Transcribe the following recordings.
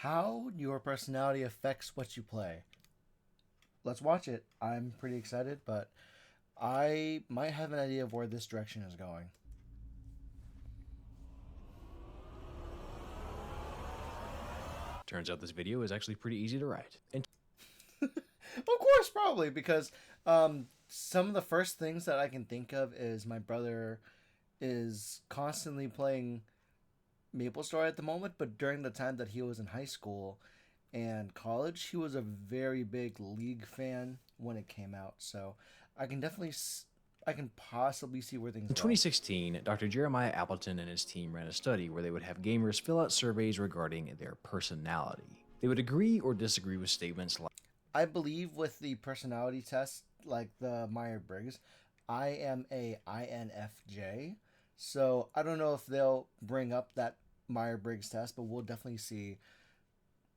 How your personality affects what you play. Let's watch it. I'm pretty excited, but I might have an idea of where this direction is going. Turns out this video is actually pretty easy to write. And Of course, probably, because some of the first things that I can think of is my brother is constantly playing MapleStory at the moment, but during the time that he was in high school and college, he was a very big League fan when it came out. So I can definitely, I can possibly see where things in go. 2016, Dr. Jeremiah Appleton and his team ran a study where they would have gamers fill out surveys regarding their personality. They would agree or disagree with statements like, I believe with the personality test, like the Myers-Briggs, I am a INFJ. So I don't know if they'll bring up that Myers-Briggs test, but we'll definitely see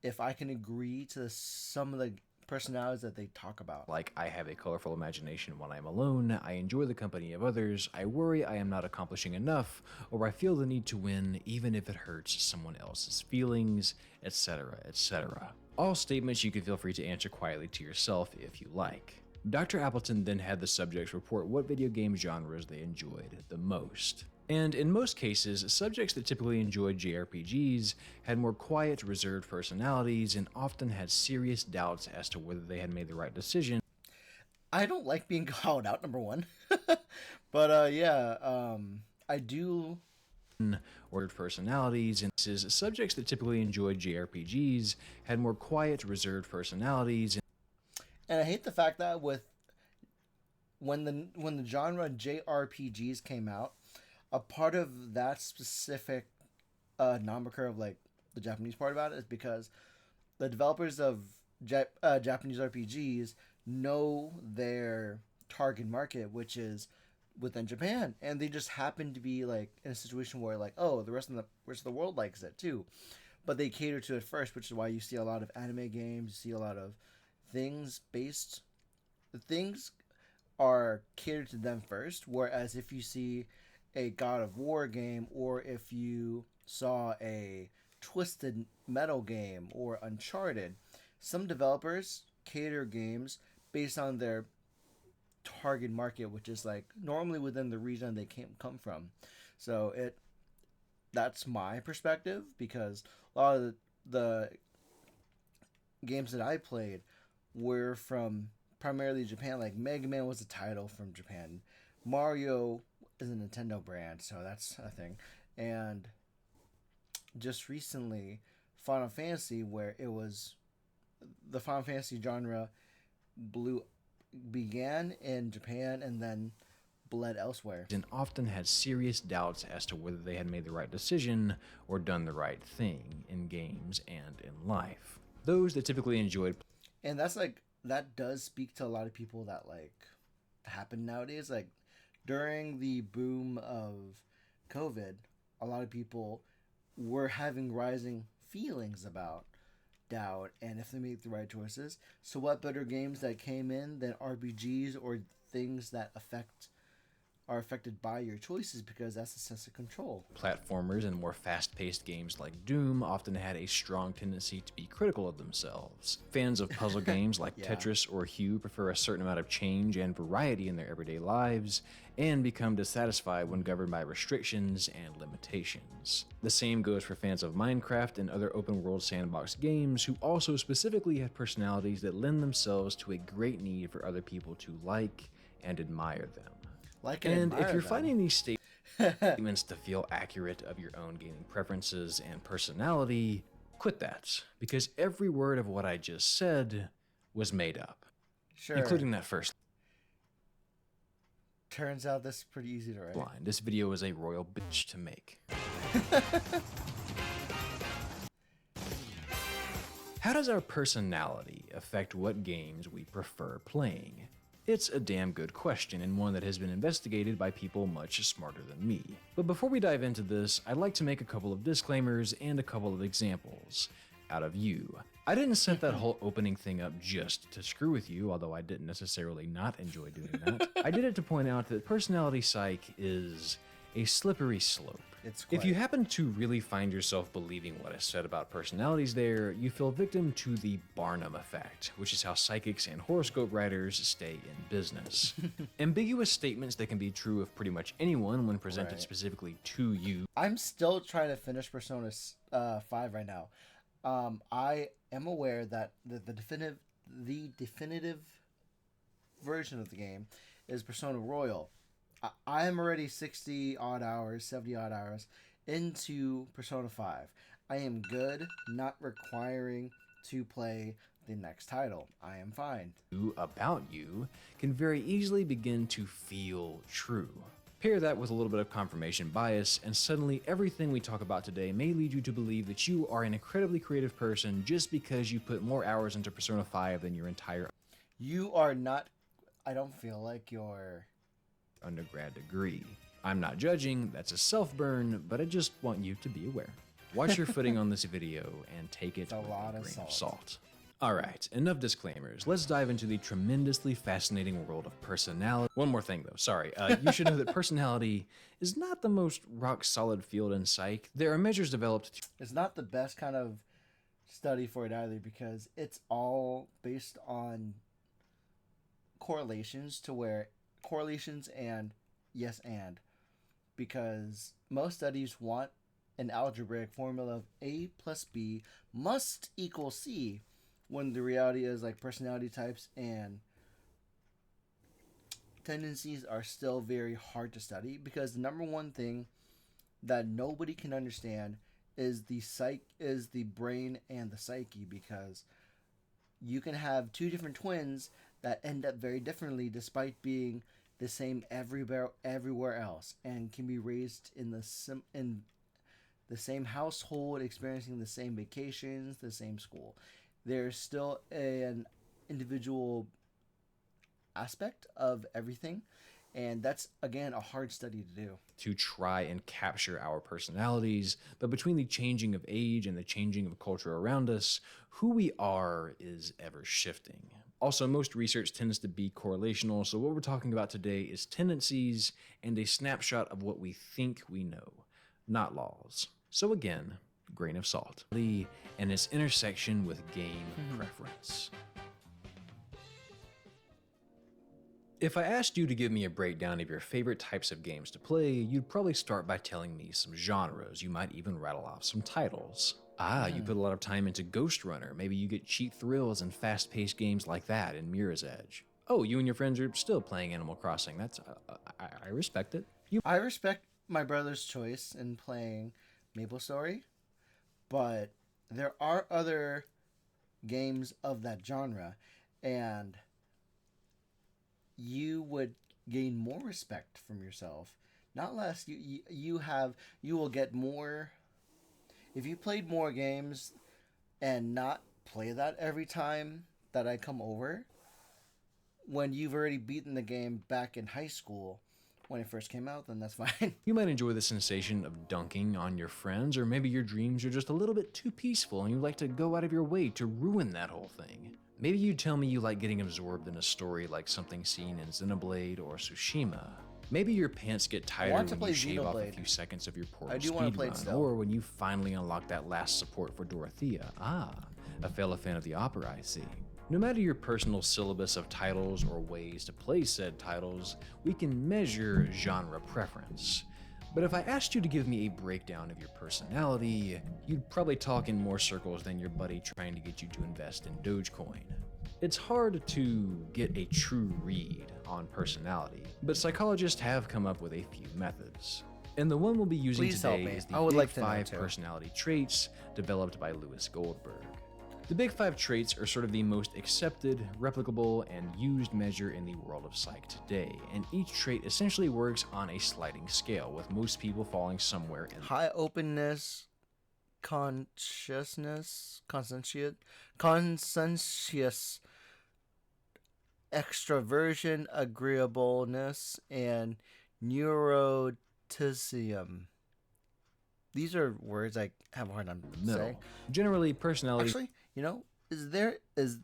if I can agree to some of the personalities that they talk about. I have a colorful imagination when I am alone, I enjoy the company of others, I worry I am not accomplishing enough, or I feel the need to win even if it hurts someone else's feelings, etc., etc. All statements you can feel free to answer quietly to yourself if you like. Dr. Appleton then had the subjects report what video game genres they enjoyed the most. And in most cases, subjects that typically enjoyed JRPGs had more quiet, reserved personalities and often had serious doubts as to whether they had made the right decision. I don't like being called out, number one. But I do. Or personalities, and subjects that typically enjoyed JRPGs had more quiet, reserved personalities. And I hate the fact that when the genre JRPGs came out, a part of that specific nomiker of like the Japanese part about it is because the developers of Japanese RPGs know their target market, which is within Japan, and they just happen to be like in a situation where like, oh, the rest of the world likes it too, but they cater to it first, which is why you see a lot of anime games, you see a lot of things are catered to them first, whereas if you see a God of War game, or if you saw a Twisted Metal game or Uncharted, some developers cater games based on their target market, which is like normally within the region they come from. So that's my perspective, because a lot of the games that I played were from primarily Japan. Like Mega Man was a title from Japan. Mario is a Nintendo brand, so that's a thing. And just recently, Final Fantasy, where it was the Final Fantasy genre began in Japan and then bled elsewhere. And often had serious doubts as to whether they had made the right decision or done the right thing in games and in life. Those that typically enjoyed. And that does speak to a lot of people that like happen nowadays. Like during the boom of COVID, a lot of people were having rising feelings about doubt and if they make the right choices. So what better games that came in than RPGs or things that are affected by your choices, because that's a sense of control. Platformers and more fast-paced games like Doom often had a strong tendency to be critical of themselves. Fans of puzzle games like Yeah. Tetris or Wtphu prefer a certain amount of change and variety in their everyday lives, and become dissatisfied when governed by restrictions and limitations. The same goes for fans of Minecraft and other open-world sandbox games who also specifically have personalities that lend themselves to a great need for other people to like and admire them. And if you're finding these statements to feel accurate of your own gaming preferences and personality, quit that, because every word of what I just said was made up. Sure. Including that first Turns out this is pretty easy to write. line. This video is a royal bitch to make. How does our personality affect what games we prefer playing? It's a damn good question, and one that has been investigated by people much smarter than me. But before we dive into this, I'd like to make a couple of disclaimers and a couple of examples. Out of you. I didn't set that whole opening thing up just to screw with you, although I didn't necessarily not enjoy doing that. I did it to point out that personality psych is a slippery slope. It's If quite. you happen to really find yourself believing what I said about personalities there, you fell victim to the Barnum effect, which is how psychics and horoscope writers stay in business. Ambiguous statements that can be true of pretty much anyone when presented Right. specifically to you. I'm still trying to finish Persona 5 right now. I am aware that the definitive version of the game is Persona Royal. I am already 60 odd hours, 70 odd hours into Persona 5. I am good, not requiring to play the next title. I am fine. About you can very easily begin to feel true. Pair that with a little bit of confirmation bias, and suddenly everything we talk about today may lead you to believe that you are an incredibly creative person just because you put more hours into Persona 5 than your entire You are not. I don't feel like you're. undergrad degree. I'm not judging, that's a self-burn, but I just want you to be aware. Watch your footing on this video and take it a with lot a of grain of salt. salt. Alright, enough disclaimers. Let's dive into the tremendously fascinating world of personality. One more thing though, sorry. You should know that personality is not the most rock-solid field in psych. There are measures developed to It's not the best kind of study for it either because it's all based on correlations and yes and because most studies want an algebraic formula of A plus B must equal C when the reality is like personality types and tendencies are still very hard to study because the number one thing that nobody can understand is the brain and the psyche because you can have two different twins that end up very differently despite being the same everywhere else and can be raised in the same household, experiencing the same vacations, the same school. There's still an individual aspect of everything, and that's again a hard study to do. to try and capture our personalities, but between the changing of age and the changing of culture around us, who we are is ever shifting. Also, most research tends to be correlational, so what we're talking about today is tendencies and a snapshot of what we think we know, not laws. So again, grain of salt. And its intersection with game preference. If I asked you to give me a breakdown of your favorite types of games to play, you'd probably start by telling me some genres. You might even rattle off some titles. You put a lot of time into Ghost Runner. Maybe you get cheap thrills and fast-paced games like that in Mirror's Edge. Oh, you and your friends are still playing Animal Crossing. That's I respect it. I respect my brother's choice in playing MapleStory, but there are other games of that genre, and you would gain more respect from yourself, not less. You will get more if you played more games and not play that every time that I come over. When you've already beaten the game back in high school when it first came out, then that's fine. You might enjoy the sensation of dunking on your friends, or maybe your dreams are just a little bit too peaceful and you like to go out of your way to ruin that whole thing. Maybe you tell me you like getting absorbed in a story like something seen in Xenoblade or Tsushima. Maybe your pants get tighter want to when play you shave off a Xenoblade. few seconds of your portal I do want to play it speedrun, still. or when you finally unlock that last support for Dorothea. A fellow fan of the opera, I see. No matter your personal syllabus of titles or ways to play said titles, we can measure genre preference. But if I asked you to give me a breakdown of your personality, you'd probably talk in more circles than your buddy trying to get you to invest in Dogecoin. It's hard to get a true read on personality, but psychologists have come up with a few methods. And the one we'll be using Please help today me. is the I would Big like to know 5 too. personality traits developed by Lewis Goldberg. The Big 5 traits are sort of the most accepted, replicable, and used measure in the world of psych today, and each trait essentially works on a sliding scale, with most people falling somewhere in High openness, conscientious, extroversion, agreeableness, and neuroticism. These are words I have a hard time middle. saying. Generally, personality Actually,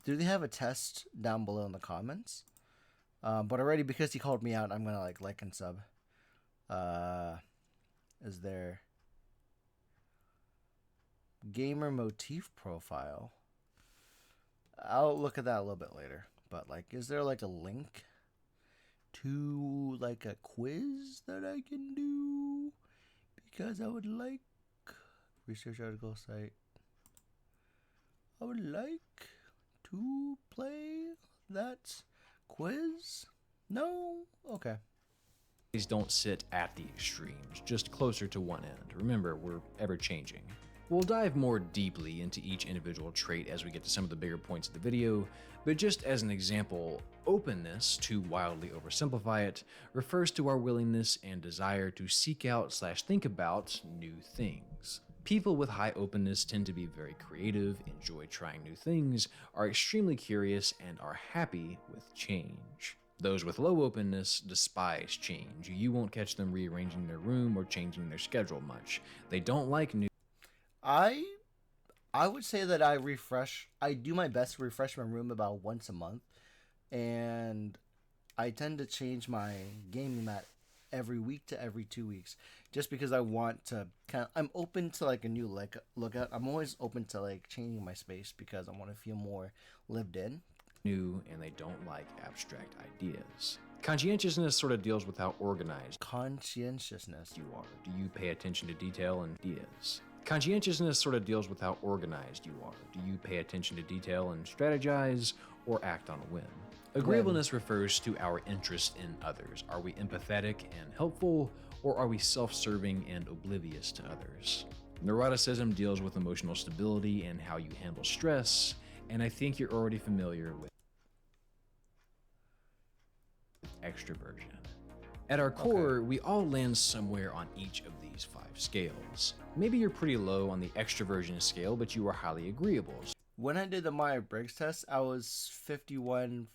do they have a test down below in the comments? But already because he called me out, I'm gonna like and sub. is their gamer motif profile. I'll look at that a little bit later. But like, is there like a link to like a quiz that I can do? Because I would like research article site. I would like to play that quiz. No? Okay. These don't sit at the extremes, just closer to one end. Remember, we're ever changing. We'll dive more deeply into each individual trait as we get to some of the bigger points of the video, but just as an example, openness, to wildly oversimplify it, refers to our willingness and desire to seek out / think about new things. People with high openness tend to be very creative, enjoy trying new things, are extremely curious, and are happy with change. Those with low openness despise change. You won't catch them rearranging their room or changing their schedule much. They don't like new. I would say that I do my best to refresh my room about once a month, and I tend to change my gaming mat every week to every 2 weeks, just because I want to I'm open to like a new lookout. I'm always open to like changing my space because I want to feel more lived in. New, and they don't like abstract ideas. Conscientiousness sort of deals with how organized Conscientiousness. you are. Do you pay attention to detail and ideas? Conscientiousness sort of deals with how organized you are. Do you pay attention to detail and strategize, or act on a whim? Agreeableness refers to our interest in others. Are we empathetic and helpful, or are we self-serving and oblivious to others? Neuroticism deals with emotional stability and how you handle stress, and I think you're already familiar with extroversion. At our core, we all land somewhere on each of these 5 scales. Maybe you're pretty low on the extroversion scale, but you are highly agreeable. When I did the Myers-Briggs test, I was 51-49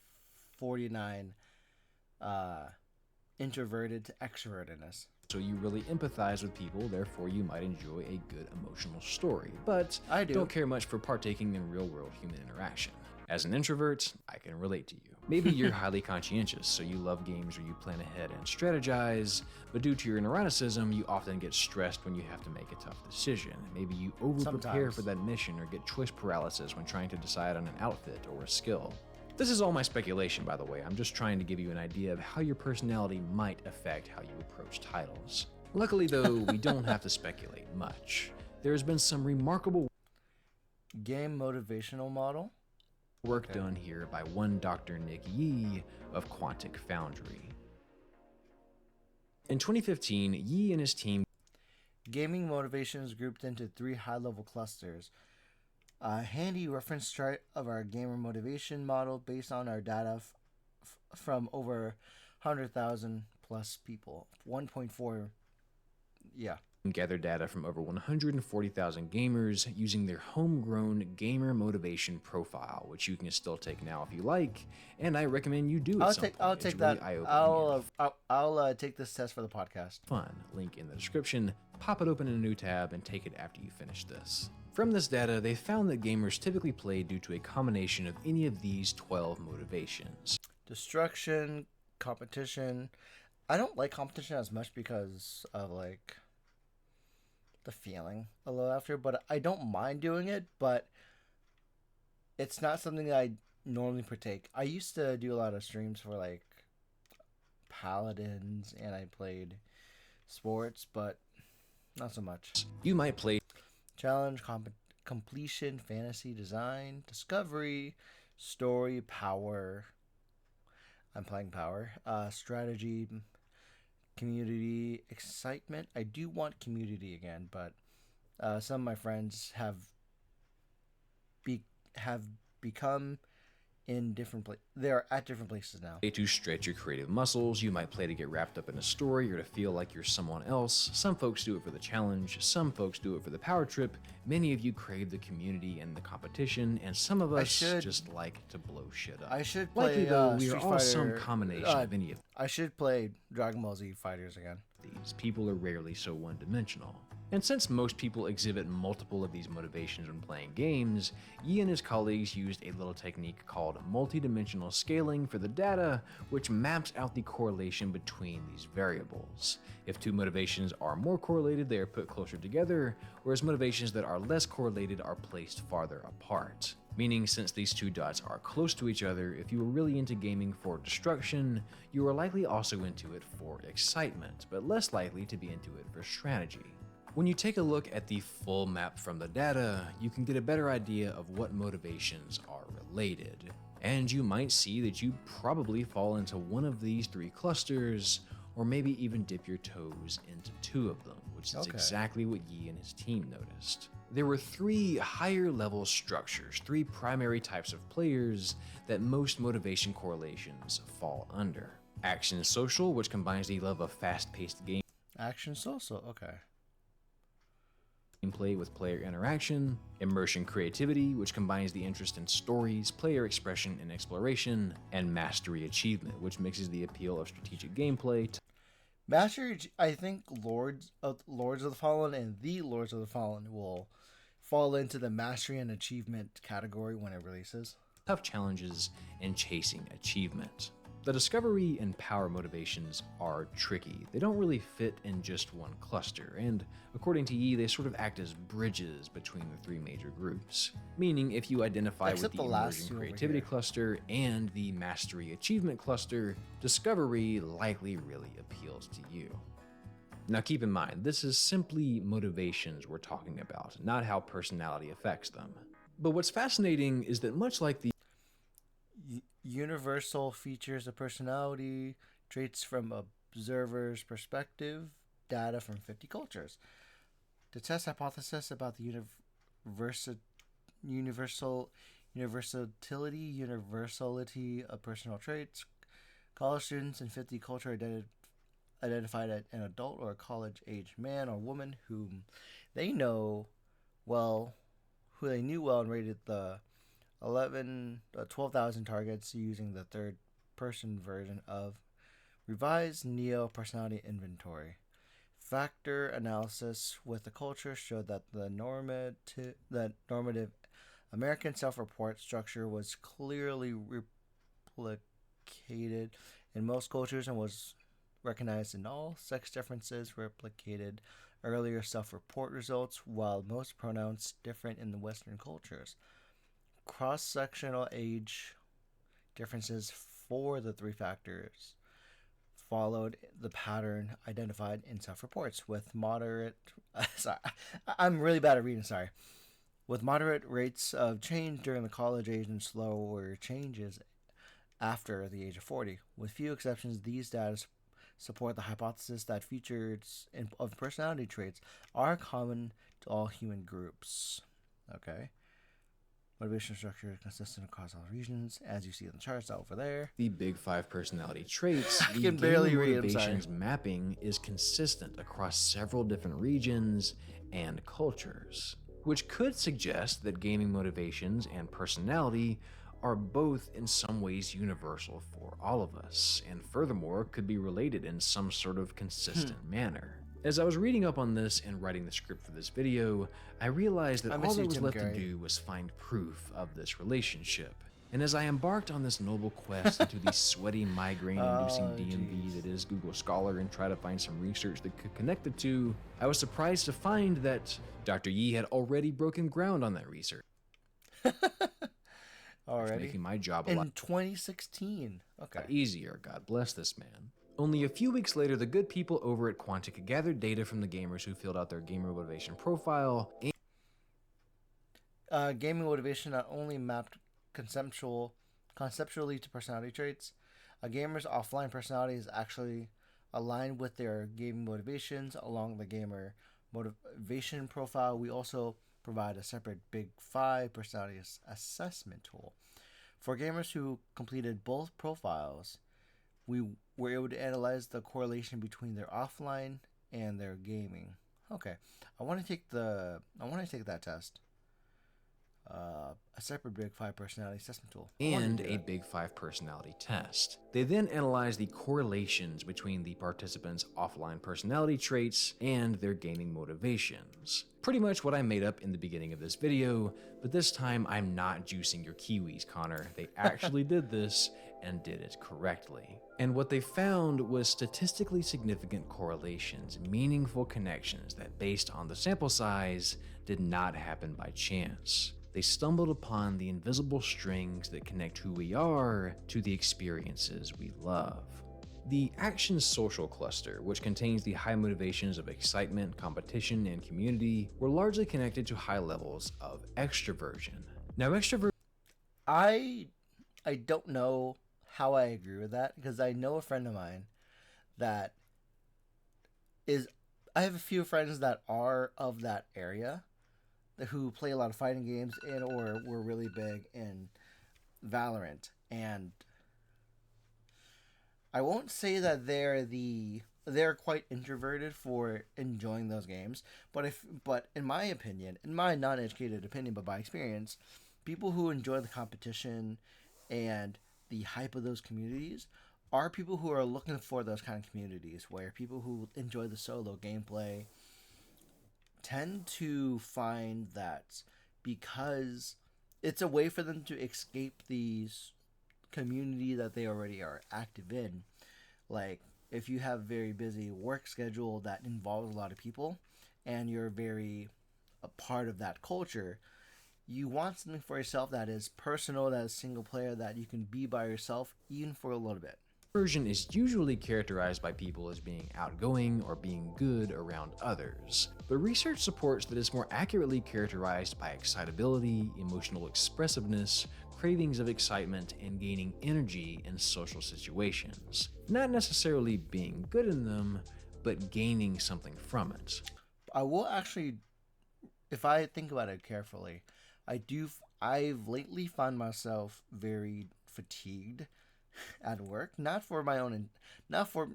introverted to extrovertedness. So you really empathize with people, therefore you might enjoy a good emotional story, but I do. don't care much for partaking in real-world human interaction. As an introvert, I can relate to you. Maybe you're highly conscientious, so you love games where you plan ahead and strategize, but due to your neuroticism, you often get stressed when you have to make a tough decision. Maybe you over-prepare Sometimes. for that mission or get choice paralysis when trying to decide on an outfit or a skill. This is all my speculation, by the way. I'm just trying to give you an idea of how your personality might affect how you approach titles. Luckily, though, we don't have to speculate much. There has been some remarkable Game motivational model. work done here by one Dr. Nick Yee of Quantic Foundry. In 2015, Yee and his team Gaming motivation is grouped into 3 high-level clusters. A handy reference chart of our gamer motivation model based on our data from over 100,000 plus people. 1.4, yeah. gathered data from over 140,000 gamers using their homegrown gamer motivation profile, which you can still take now if you like, and I recommend you do. I'll take It's that. really eye-opening and I'll take this test for the podcast. fun. Link in the description. Pop it open in a new tab and take it after you finish this. From this data, they found that gamers typically play due to a combination of any of these 12 motivations. Destruction, competition. I don't like competition as much because of like the feeling a little after, but I don't mind doing it, but it's not something that I normally partake. I used to do a lot of streams for like Paladins, and I played sports, but not so much. You might play Challenge, completion, fantasy, design, discovery, story, power. I'm playing power. Strategy, community, excitement. I do want community again, but some of my friends have become in different they're at different places now. to stretch your creative muscles. You might play to get wrapped up in a story or to feel like you're someone else. Some folks do it for the challenge. Some folks do it for the power trip. Many of you crave the community and the competition, and some of us just like to blow shit up. I should play Likely though, we Street are all some Fighter, combination of any of I should play Dragon Ball Z Fighters again. these. People are rarely so one-dimensional. And since most people exhibit multiple of these motivations when playing games, Yi and his colleagues used a little technique called multidimensional scaling for the data, which maps out the correlation between these variables. If two motivations are more correlated, they are put closer together, whereas motivations that are less correlated are placed farther apart. Meaning, since these two dots are close to each other, if you were really into gaming for destruction, you are likely also into it for excitement, but less likely to be into it for strategy. When you take a look at the full map from the data, you can get a better idea of what motivations are related. And you might see that you probably fall into one of these three clusters, or maybe even dip your toes into two of them, which is exactly what Yi and his team noticed. There were three higher level structures, three primary types of players that most motivation correlations fall under. Action social, which combines the love of fast-paced games. Action social, okay. Gameplay with player interaction, immersion creativity, which combines the interest in stories, player expression and exploration, and mastery achievement, which mixes the appeal of strategic gameplay. Mastery, I think Lords of the Fallen and the Lords of the Fallen will fall into the mastery and achievement category when it releases. Tough challenges and chasing achievement. The discovery and power motivations are tricky. They don't really fit in just one cluster, and according to Yi, they sort of act as bridges between the three major groups. Meaning, if you identify with the immersion creativity cluster and the mastery achievement cluster, discovery likely really appeals to you. Now keep in mind, this is simply motivations we're talking about, not how personality affects them. But what's fascinating is that much like the universal features of personality, traits from observer's perspective, data from 50 cultures. To test hypothesis about the universality of personal traits, college students in 50 culture identified an adult or a college-age man or woman whom they knew well and rated the 12,000 targets using the third-person version of revised Neo Personality Inventory. Factor analysis with the culture showed that the normative American self-report structure was clearly replicated in most cultures and was recognized in all. Sex differences replicated earlier self-report results, while most pronounced different in the Western cultures. Cross-sectional age differences for the three factors followed the pattern identified in self-reports with moderate sorry, I'm really bad at reading, sorry. With moderate rates of change during the college age and slower changes after the age of 40. With few exceptions, these data support the hypothesis that features of personality traits are common to all human groups. Okay. Motivation structure is consistent across all regions, as you see in the charts over there. The big five personality traits, I can barely read, motivations mapping is consistent across several different regions and cultures, which could suggest that gaming motivations and personality are both in some ways universal for all of us, and furthermore could be related in some sort of consistent manner. As I was reading up on this and writing the script for this video, I realized that all that was left to do was find proof of this relationship. And as I embarked on this noble quest into the sweaty migraine-inducing DMV that is Google Scholar and try to find some research that could connect the two, I was surprised to find that Dr. Yi had already broken ground on that research. Already? Making my job a in lot 2016. Okay. Easier, God bless this man. Only a few weeks later, the good people over at Quantic gathered data from the gamers who filled out their gamer motivation profile. Gaming motivation not only mapped conceptually to personality traits, a gamer's offline personality is actually aligned with their gaming motivations along the gamer motivation profile. We also provide a separate Big 5 personality assessment tool. For gamers who completed both profiles, we were able to analyze the correlation between their offline and their gaming. Okay, I want to take that test. separate Big Five personality assessment tool. And a Big Five personality test. They then analyze the correlations between the participants' offline personality traits and their gaming motivations. Pretty much what I made up in the beginning of this video, but this time I'm not juicing your kiwis, Connor. They actually did this and did it correctly. And what they found was statistically significant correlations, meaningful connections that, based on the sample size, did not happen by chance. They stumbled upon the invisible strings that connect who we are to the experiences we love. The action social cluster, which contains the high motivations of excitement, competition, and community, were largely connected to high levels of extroversion. Now, I don't know how I agree with that, because I know a friend of mine that is, I have a few friends that are of that area who play a lot of fighting games and or were really big in Valorant, and I won't say that they're quite introverted for enjoying those games, but in my opinion, in my non-educated opinion, but by experience, people who enjoy the competition and the hype of those communities are people who are looking for those kind of communities, where people who enjoy the solo gameplay tend to find that, because it's a way for them to escape these community that they already are active in. Like, if you have a very busy work schedule that involves a lot of people and you're very a part of that culture, you want something for yourself that is personal, that is single player, that you can be by yourself even for a little bit. Extroversion is usually characterized by people as being outgoing or being good around others, but research supports that it's more accurately characterized by excitability, emotional expressiveness, cravings of excitement, and gaining energy in social situations. Not necessarily being good in them, but gaining something from it. I will actually, if I think about it carefully, I've lately found myself very fatigued at work, not for my own, not for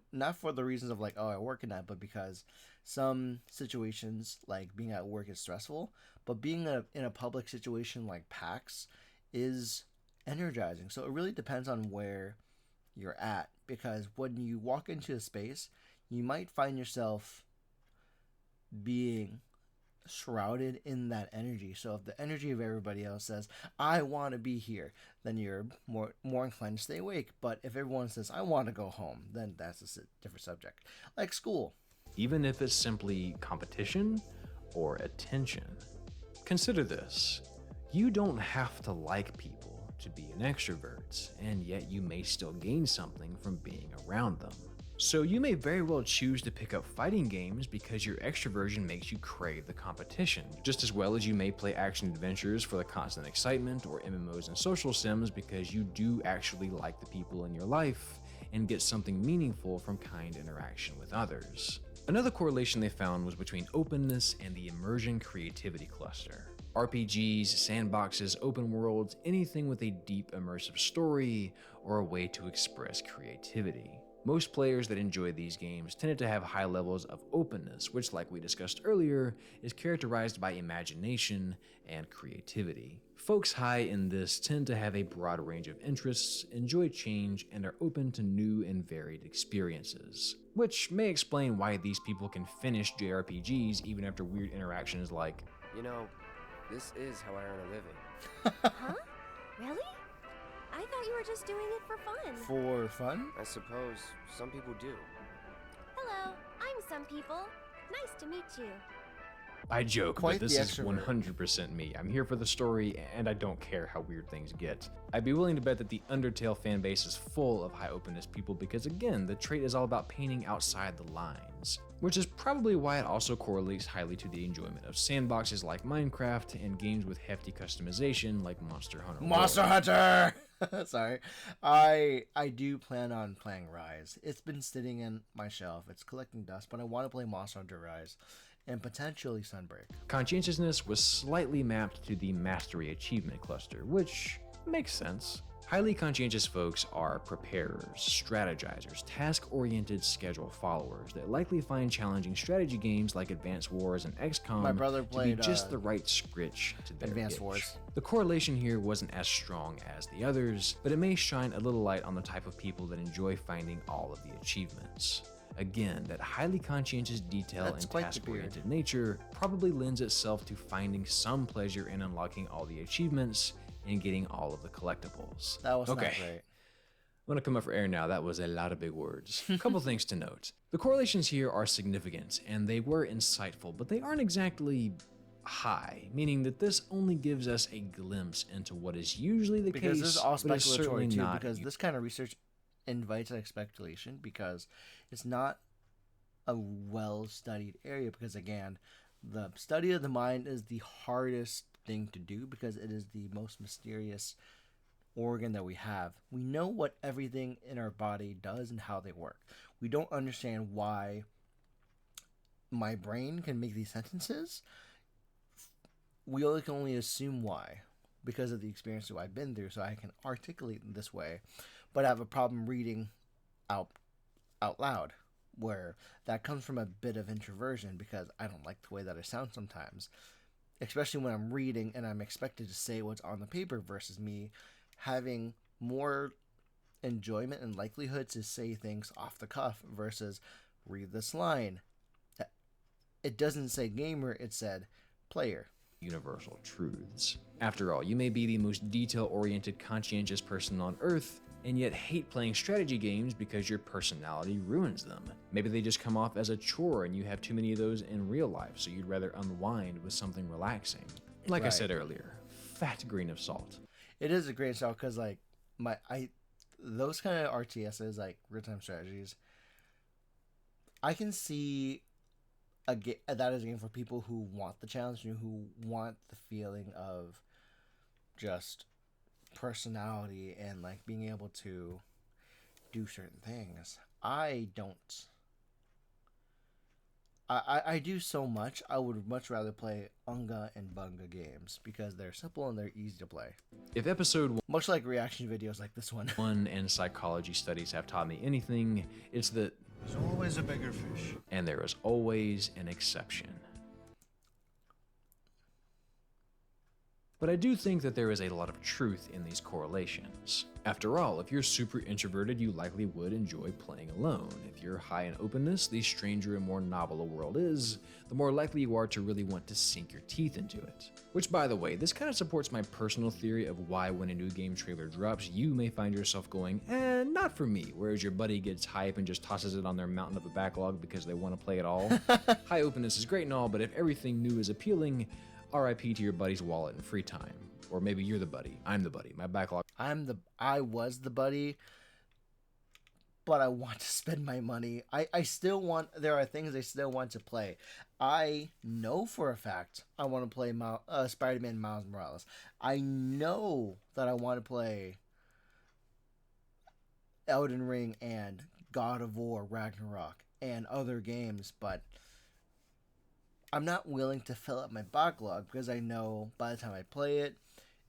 the reasons of like, oh, I work in that, but because some situations like being at work is stressful, but being in a public situation like PAX is energizing. So it really depends on where you're at, because when you walk into a space, you might find yourself being shrouded in that energy. So if the energy of everybody else says, I want to be here, then you're more inclined to stay awake. But if everyone says, I want to go home, then that's a different subject. Like school. Even if it's simply competition or attention. Consider this. You don't have to like people to be an extrovert, and yet you may still gain something from being around them. So you may very well choose to pick up fighting games because your extroversion makes you crave the competition, just as well as you may play action adventures for the constant excitement, or MMOs and social sims because you do actually like the people in your life and get something meaningful from kind interaction with others. Another correlation they found was between openness and the immersion creativity cluster. RPGs, sandboxes, open worlds, anything with a deep immersive story or a way to express creativity. Most players that enjoy these games tended to have high levels of openness, which, like we discussed earlier, is characterized by imagination and creativity. Folks high in this tend to have a broad range of interests, enjoy change, and are open to new and varied experiences. Which may explain why these people can finish JRPGs even after weird interactions like, you know, this is how I earn a living. Huh? Really? I thought you were just doing it for fun. For fun? I suppose some people do. Hello, I'm some people. Nice to meet you. I joke, Quite but this the is extrovert. 100% me. I'm here for the story, and I don't care how weird things get. I'd be willing to bet that the Undertale fanbase is full of high openness people because, again, the trait is all about painting outside the lines, which is probably why it also correlates highly to the enjoyment of sandboxes like Minecraft and games with hefty customization like Monster Hunter World. Monster Hunter! Sorry. I do plan on playing Rise. It's been sitting in my shelf. It's collecting dust, but I want to play Monster Hunter Rise and potentially Sunbreak. Conscientiousness was slightly mapped to the Mastery Achievement cluster, which Makes sense. Highly conscientious folks are preparers, strategizers, task-oriented schedule followers that likely find challenging strategy games like Advanced Wars and XCOM My brother to be played just the right scritch to their Advanced itch. Wars. The correlation here wasn't as strong as the others, but it may shine a little light on the type of people that enjoy finding all of the achievements. Again, that highly conscientious detail That's and quite the beard. task-oriented nature probably lends itself to finding some pleasure in unlocking all the achievements and getting all of the collectibles. That was okay. not great. I'm gonna come up for air now. That was a lot of big words. A couple things to note. The correlations here are significant and they were insightful, but they aren't exactly high, meaning that this only gives us a glimpse into what is usually the Because case, this is all but it's speculatory certainly too, not. because this kind of research invites like speculation because it's not a well-studied area, because again, the study of the mind is the hardest thing to do because it is the most mysterious organ that we have. We know what everything in our body does and how they work. We don't understand why my brain can make these sentences. We can only assume why because of the experience that I've been through, so I can articulate in this way, but I have a problem reading out loud, where that comes from a bit of introversion because I don't like the way that I sound sometimes, especially when I'm reading and I'm expected to say what's on the paper versus me having more enjoyment and likelihood to say things off the cuff versus read this line. It doesn't say gamer, it said player. Universal truths. After all, you may be the most detail-oriented, conscientious person on Earth, and yet hate playing strategy games because your personality ruins them. Maybe they just come off as a chore and you have too many of those in real life, so you'd rather unwind with something relaxing. Like I Right. said earlier, fat grain of salt. It is a great show because like those kind of RTSs, like real-time strategies, I can see that is a game for people who want the challenge and who want the feeling of just personality and like being able to do certain things. I don't. I do so much. I would much rather play Unga and Bunga games because they're simple and they're easy to play. If episode Much like reaction videos like this one. 1 and psychology studies have taught me anything, it's that There's always a bigger fish. and there is always an exception. But I do think that there is a lot of truth in these correlations. After all, if you're super introverted, you likely would enjoy playing alone. If you're high in openness, the stranger and more novel a world is, the more likely you are to really want to sink your teeth into it. Which, by the way, this kind of supports my personal theory of why when a new game trailer drops, you may find yourself going, not for me, whereas your buddy gets hype and just tosses it on their mountain of a backlog because they want to play it all. High openness is great and all, but if everything new is appealing, RIP to your buddy's wallet and free time. Or maybe you're the buddy. I'm the buddy. My backlog. I was the buddy, but I want to spend my money. I still want, there are things I still want to play. I know for a fact I want to play Spider-Man Miles Morales. I know that I want to play Elden Ring and God of War Ragnarok and other games, but I'm not willing to fill up my backlog because I know by the time I play it,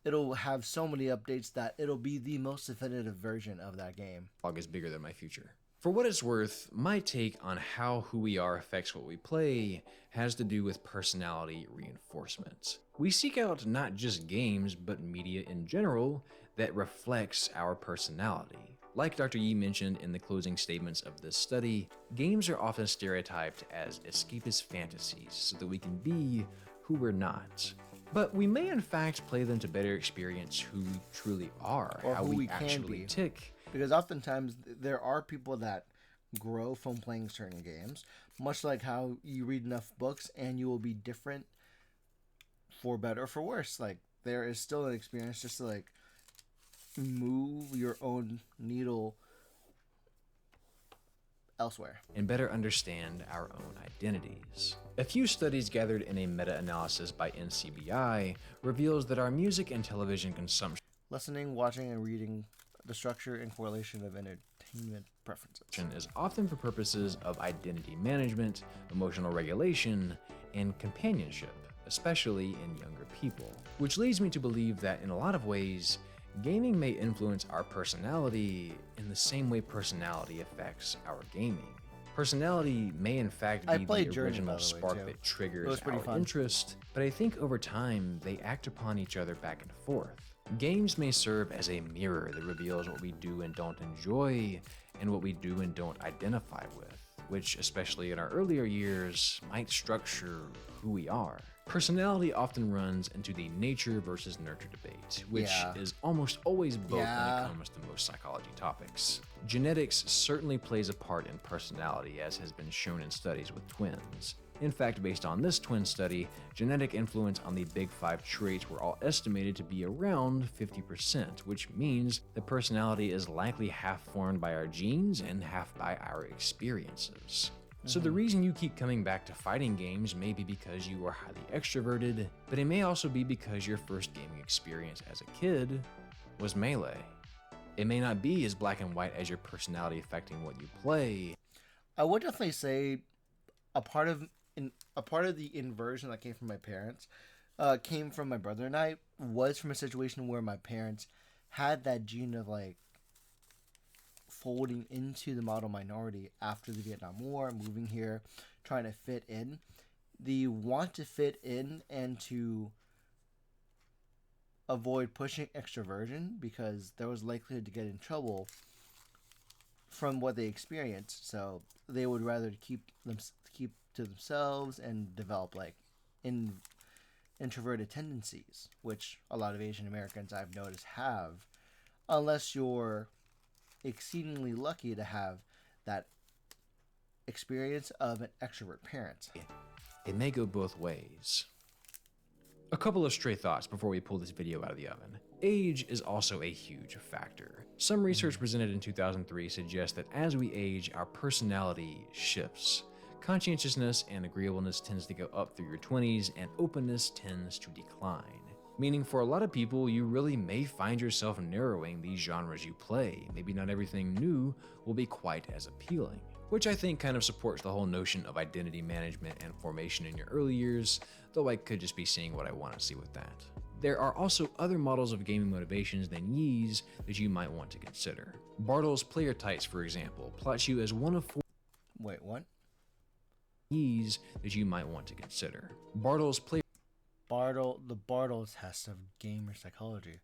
it'll have so many updates that it'll be the most definitive version of that game. Is bigger than my future. For what it's worth, my take on how who we are affects what we play has to do with personality reinforcement. We seek out not just games, but media in general that reflects our personality. Like Dr. Yi mentioned in the closing statements of this study, games are often stereotyped as escapist fantasies so that we can be who we're not. But we may in fact play them to better experience who we truly are, Or how who we we can actually be. tick. Because oftentimes there are people that grow from playing certain games, much like how you read enough books and you will be different for better or for worse. Like there is still an experience just to like move your own needle elsewhere. And better understand our own identities. A few studies gathered in a meta-analysis by NCBI reveals that our music and television consumption Listening, watching, and reading, the structure and correlation of entertainment preferences. is often for purposes of identity management, emotional regulation, and companionship, especially in younger people. Which leads me to believe that in a lot of ways, Gaming may influence our personality in the same way personality affects our gaming. Personality may in fact I be played the Journey, original by the way, spark too. that It triggers was pretty our fun. interest, but I think over time they act upon each other back and forth. Games may serve as a mirror that reveals what we do and don't enjoy and what we do and don't identify with, which, especially in our earlier years, might structure who we are. Personality often runs into the nature versus nurture debate, which Yeah. is almost always both when Yeah. it comes to most psychology topics. Genetics certainly plays a part in personality, as has been shown in studies with twins. In fact, based on this twin study, genetic influence on the big five traits were all estimated to be around 50%, which means that personality is likely half formed by our genes and half by our experiences. So the reason you keep coming back to fighting games may be because you are highly extroverted, but it may also be because your first gaming experience as a kid was Melee. It may not be as black and white as your personality affecting what you play. I would definitely say a part of the inversion that came from my parents, came from my brother and I, was from a situation where my parents had that gene of like folding into the model minority after the Vietnam War, moving here, trying to fit in. The want to fit in and to avoid pushing extroversion because there was likelihood to get in trouble from what they experienced. So they would rather keep to themselves and develop like introverted tendencies, which a lot of Asian Americans I've noticed have, unless you're exceedingly lucky to have that experience of an extrovert parent. It may go both ways. A couple of stray thoughts before we pull this video out of the oven. Age is also a huge factor. Some research presented in 2003 suggests that as we age, our personality shifts. Conscientiousness and agreeableness tends to go up through your 20s, and openness tends to decline. Meaning for a lot of people, you really may find yourself narrowing these genres you play. Maybe not everything new will be quite as appealing, which I think kind of supports the whole notion of identity management and formation in your early years, though I could just be seeing what I want to see with that. There are also other models of gaming motivations than Yee's that you might want to consider. Bartle's player types, for example, plots you as one of four Wait, what? Yee's that you might want to consider. The Bartle test of gamer psychology.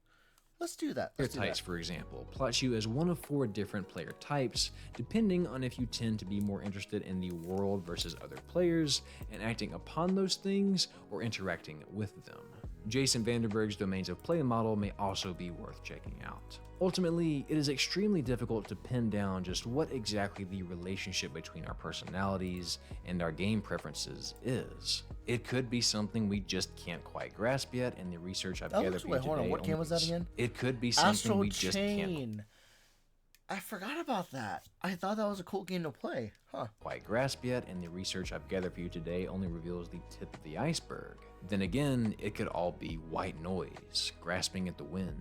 Let's do that. Player types, for example, plots you as one of four different player types, depending on if you tend to be more interested in the world versus other players and acting upon those things or interacting with them. Jason Vanderberg's Domains of Play model may also be worth checking out. Ultimately, it is extremely difficult to pin down just what exactly the relationship between our personalities and our game preferences is. It could be something we just can't quite grasp yet, and the research I've gathered for you today. Hold on, what game was that again? It could be something Astral we just can't Chain. I forgot about that. I thought that was a cool game to play. Huh. quite grasp yet, and the research I've gathered for you today only reveals the tip of the iceberg. Then again, it could all be white noise, grasping at the wind.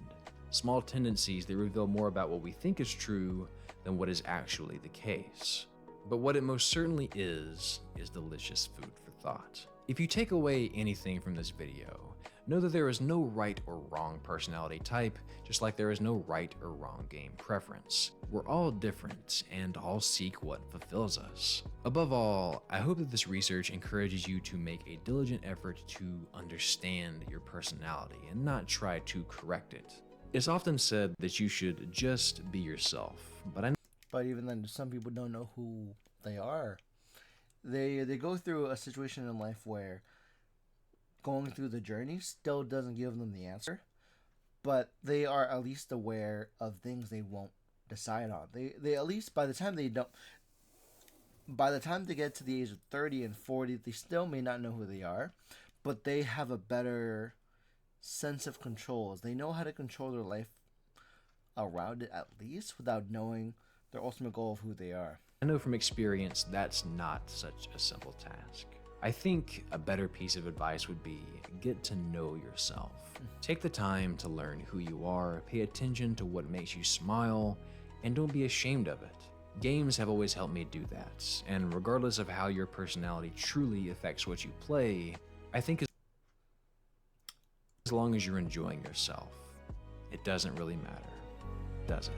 Small tendencies that reveal more about what we think is true than what is actually the case. But what it most certainly is delicious food for thought. If you take away anything from this video, know that there is no right or wrong personality type, just like there is no right or wrong game preference. We're all different and all seek what fulfills us. Above all, I hope that this research encourages you to make a diligent effort to understand your personality and not try to correct it. It's often said that you should just be yourself, But even then, some people don't know who they are. They go through a situation in life where going through the journey still doesn't give them the answer, but they are at least aware of things they won't decide on. They at least by the time they get to the age of 30 and 40, they still may not know who they are, but they have a better sense of controls. They know how to control their life around it, at least without knowing their ultimate goal of who they are. I know from experience that's not such a simple task. I think a better piece of advice would be get to know yourself. Take the time to learn who you are, pay attention to what makes you smile, and don't be ashamed of it. Games have always helped me do that, and regardless of how your personality truly affects what you play, I think as long as you're enjoying yourself, it doesn't really matter, does it?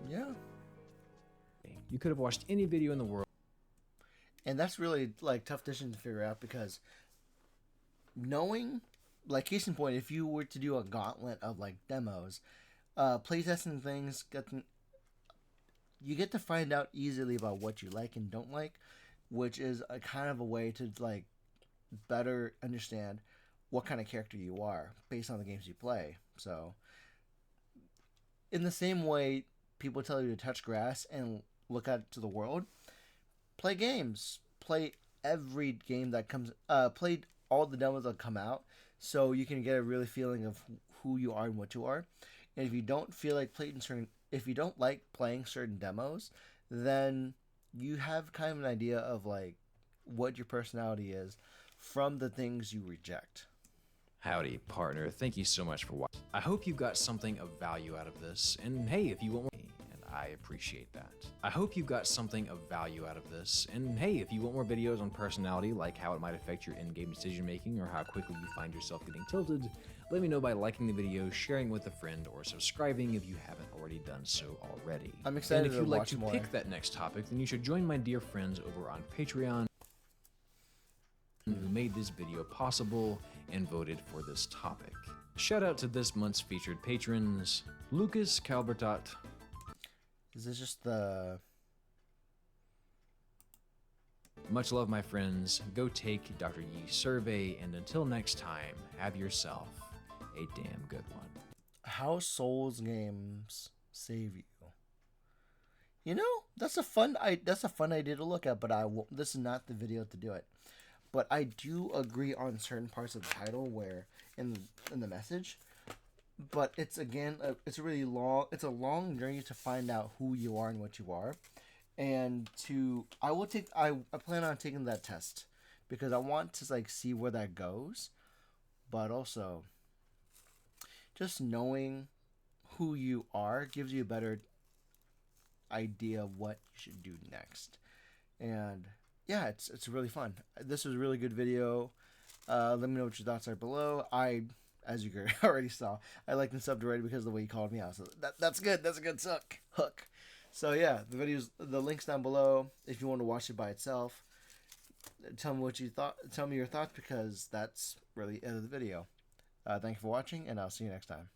Yeah. You could have watched any video in the world. And that's really like tough decision to figure out, because knowing, like, case in point, if you were to do a gauntlet of like demos, playtesting things, you get to find out easily about what you like and don't like, which is a kind of a way to like better understand what kind of character you are based on the games you play. So in the same way people tell you to touch grass and look out to the world, play games. Play every game that comes. Play all the demos that come out, so you can get a really feeling of who you are and what you are. And if you don't feel like if you don't like playing certain demos, then you have kind of an idea of like what your personality is from the things you reject. Howdy, partner. Thank you so much for watching. I hope you got something of value out of this. And hey, if you want more, and I appreciate that. I hope you got something of value out of this. And hey, if you want more videos on personality, like how it might affect your in-game decision making or how quickly you find yourself getting tilted, let me know by liking the video, sharing with a friend, or subscribing if you haven't already done so already. I'm excited and if to you'd like watch to more. pick that next topic, then you should join my dear friends over on Patreon, who made this video possible and voted for this topic. Shout out to this month's featured patrons, Lucas Calbertot. Is this just the... Much love, my friends. Go take Dr. Yi's survey, and until next time, have yourself a damn good one. How Souls games save you? You know, that's a fun idea to look at, but this is not the video to do it. But I do agree on certain parts of the title where in the message. But it's again, it's a long journey to find out who you are and what you are, and I plan on taking that test because I want to like see where that goes, but also just knowing who you are gives you a better idea of what you should do next. And yeah, it's really fun. This was a really good video. Let me know what your thoughts are below. As you already saw, I liked and subbed already because of the way you called me out. So that's good. That's a good hook. So yeah, the link's down below if you want to watch it by itself. Tell me what you thought. Tell me your thoughts, because that's really the end of the video. Thank you for watching, and I'll see you next time.